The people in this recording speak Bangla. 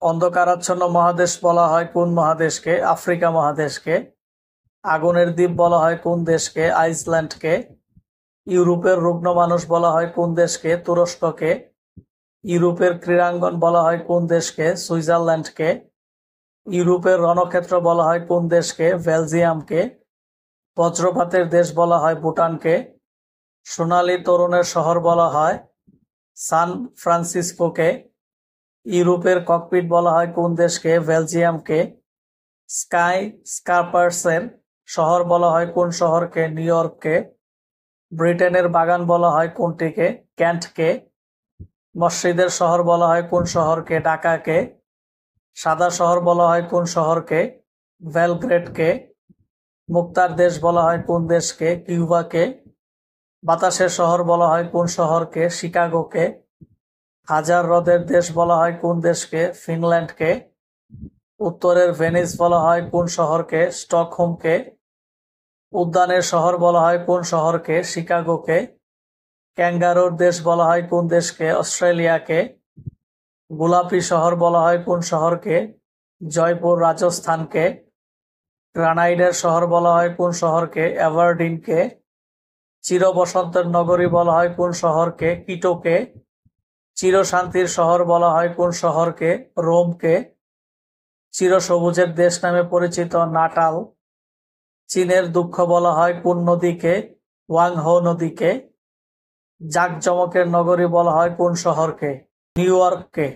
অন্ধকারাচ্ছন্ন মহাদেশ বলা হয় কোন মহাদেশকে? আফ্রিকা মহাদেশকে। আগুনের দ্বীপ বলা হয় কোন দেশকে? আইসল্যান্ডকে। ইউরোপের রুগ্ন মানুষ বলা হয় কোন দেশকে? তুরস্ককে। ইউরোপের ক্রীড়াঙ্গন বলা হয় কোন দেশকে? সুইজারল্যান্ডকে। ইউরোপের রণক্ষেত্র বলা হয় কোন দেশকে? বেলজিয়ামকে। বজ্রপাতের দেশ বলা হয় ভুটানকে। সোনালী তরুণের শহর বলা হয় সান ফ্রান্সিসকোকে। ইউরোপের ককপিট বলা হয় কোন দেশকে? বেলজিয়ামকে। স্কাই স্কার্পার্সের শহর বলা হয় কোন শহরকে? নিউ ইয়র্ককে। ব্রিটেনের বাগান বলা হয় কোনটিকে? ক্যান্টকে। মসজিদের শহর বলা হয় কোন শহরকে? ঢাকাকে। সাদা শহর বলা হয় কোন শহরকে? বেলগ্রেডকে। মুক্তার দেশ বলা হয় কোন দেশকে? কিউবাকে। বাতাসের শহর বলা হয় কোন শহরকে? শিকাগোকে। হাজার হ্রদের দেশ বলা হয় কোন দেশকে? ফিনল্যান্ডকে। উত্তরের ভেনিস বলা হয় কোন শহরকে? স্টকহোমকে। উদ্যানের শহর বলা হয় কোন শহরকে? শিকাগোকে। ক্যাঙ্গারুর দেশ বলা হয় কোন দেশকে? অস্ট্রেলিয়াকে। গোলাপি শহর বলা হয় কোন শহরকে? জয়পুর রাজস্থানকে। গ্রানাইটের শহর বলা হয় কোন শহরকে? অ্যাবারডিনকে। চির বসন্তের নগরী বলা হয় কোন শহরকে? কিটোকে। চিরশান্তির শহর বলা হয় কোন শহরকে? রোমকে। চিরসবুজের দেশ নামে পরিচিত নাটাল। চীনের দুঃখ বলা হয় কোন নদীকে? ওয়াংহো নদীকে। জাঁকজমকের নগরী বলা হয় কোন শহরকে? নিউ ইয়র্ককে।